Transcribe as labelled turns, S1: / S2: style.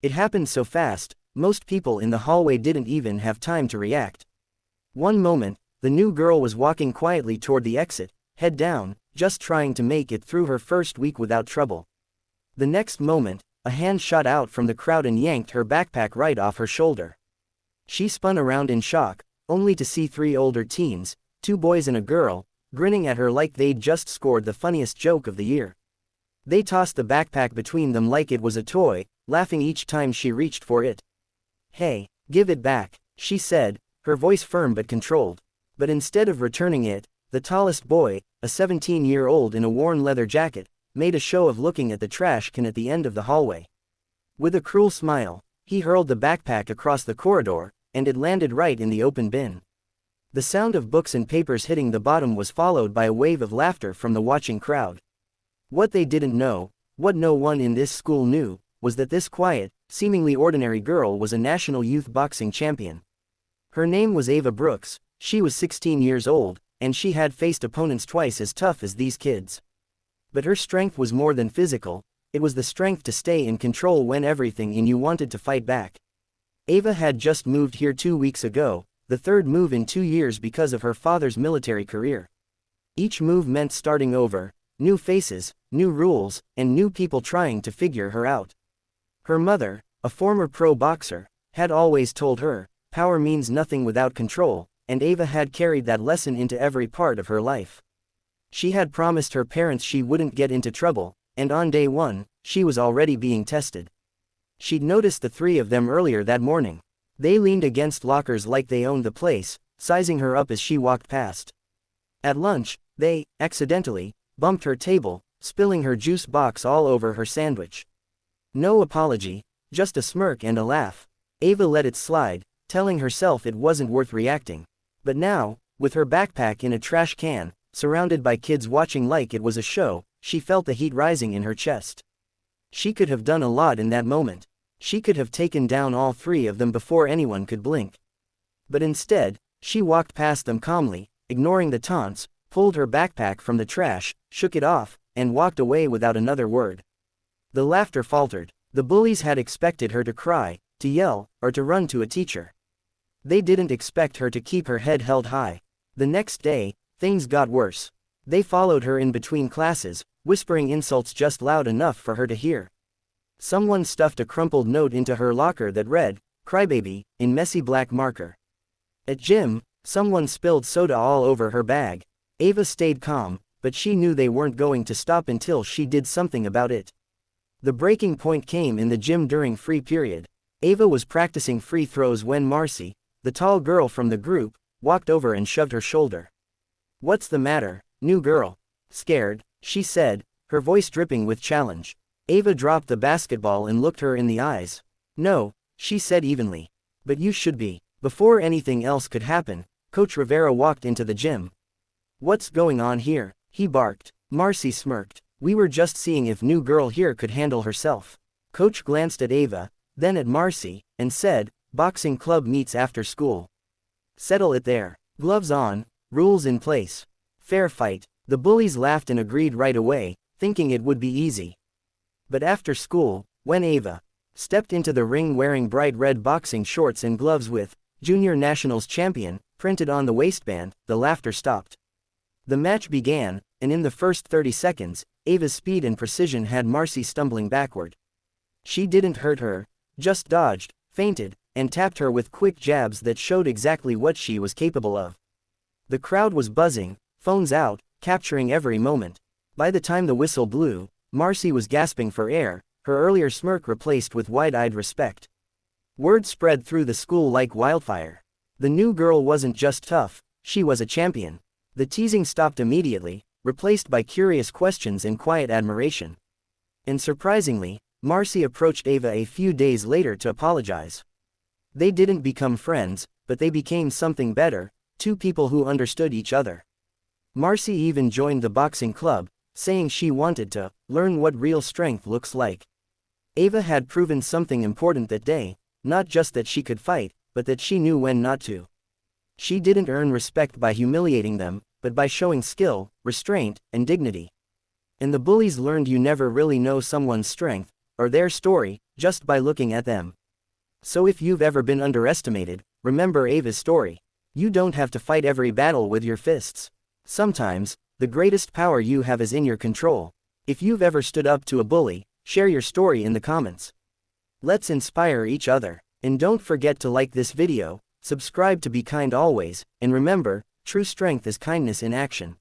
S1: It happened so fast, most people in the hallway didn't even have time to react. One moment, the new girl was walking quietly toward the exit, head down, just trying to make it through her first week without trouble. The next moment, a hand shot out from the crowd and yanked her backpack right off her shoulder. She spun around in shock, only to see 3 older teens, 2 boys and a girl, grinning at her like they'd just scored the funniest joke of the year. They tossed the backpack between them like it was a toy, laughing each time she reached for it. "Hey, give it back," she said, her voice firm but controlled. But instead of returning it, the tallest boy, a 17-year-old in a worn leather jacket, made a show of looking at the trash can at the end of the hallway. With a cruel smile, he hurled the backpack across the corridor, and it landed right in the open bin. The sound of books and papers hitting the bottom was followed by a wave of laughter from the watching crowd. What they didn't know, what no one in this school knew, was that this quiet, seemingly ordinary girl was a national youth boxing champion. Her name was Ava Brooks, she was 16 years old, and she had faced opponents twice as tough as these kids. But her strength was more than physical, it was the strength to stay in control when everything in you wanted to fight back. Ava had just moved here 2 weeks ago, the third move in 2 years because of her father's military career. Each move meant starting over, new faces, new rules, and new people trying to figure her out. Her mother, a former pro boxer, had always told her, power means nothing without control, and Ava had carried that lesson into every part of her life. She had promised her parents she wouldn't get into trouble, and on day 1, she was already being tested. She'd noticed the 3 of them earlier that morning. They leaned against lockers like they owned the place, sizing her up as she walked past. At lunch, they, accidentally, bumped her table, spilling her juice box all over her sandwich. No apology, just a smirk and a laugh. Ava let it slide, telling herself it wasn't worth reacting. But now, with her backpack in a trash can, surrounded by kids watching like it was a show, she felt the heat rising in her chest. She could have done a lot in that moment. She could have taken down all 3 of them before anyone could blink. But instead, she walked past them calmly, ignoring the taunts, pulled her backpack from the trash, shook it off, and walked away without another word. The laughter faltered. The bullies had expected her to cry, to yell, or to run to a teacher. They didn't expect her to keep her head held high. The next day, things got worse. They followed her in between classes, whispering insults just loud enough for her to hear. Someone stuffed a crumpled note into her locker that read, "Crybaby," in messy black marker. At gym, someone spilled soda all over her bag. Ava stayed calm, but she knew they weren't going to stop until she did something about it. The breaking point came in the gym during free period. Ava was practicing free throws when Marcy, the tall girl from the group, walked over and shoved her shoulder. "What's the matter, new girl?" "Scared," she said, her voice dripping with challenge. Ava dropped the basketball and looked her in the eyes. "No," she said evenly. "But you should be." Before anything else could happen, Coach Rivera walked into the gym. "What's going on here?" he barked. Marcy smirked. "We were just seeing if new girl here could handle herself." Coach glanced at Ava, then at Marcy, and said, "Boxing club meets after school. Settle it there. Gloves on, rules in place. Fair fight." The bullies laughed and agreed right away, thinking it would be easy. But after school, when Ava stepped into the ring wearing bright red boxing shorts and gloves with "Junior Nationals Champion" printed on the waistband, the laughter stopped. The match began, and in the first 30 seconds, Ava's speed and precision had Marcy stumbling backward. She didn't hurt her, just dodged, feinted, and tapped her with quick jabs that showed exactly what she was capable of. The crowd was buzzing, phones out, capturing every moment. By the time the whistle blew, Marcy was gasping for air, her earlier smirk replaced with wide-eyed respect. Word spread through the school like wildfire. The new girl wasn't just tough, she was a champion. The teasing stopped immediately, replaced by curious questions and quiet admiration. And surprisingly, Marcy approached Ava a few days later to apologize. They didn't become friends, but they became something better, 2 people who understood each other. Marcy even joined the boxing club, saying she wanted to learn what real strength looks like. Ava had proven something important that day, not just that she could fight, but that she knew when not to. She didn't earn respect by humiliating them, but by showing skill, restraint, and dignity. And the bullies learned you never really know someone's strength, or their story, just by looking at them. So if you've ever been underestimated, remember Ava's story. You don't have to fight every battle with your fists. Sometimes, the greatest power you have is in your control. If you've ever stood up to a bully, share your story in the comments. Let's inspire each other. And don't forget to like this video, subscribe to be kind always, and remember, true strength is kindness in action.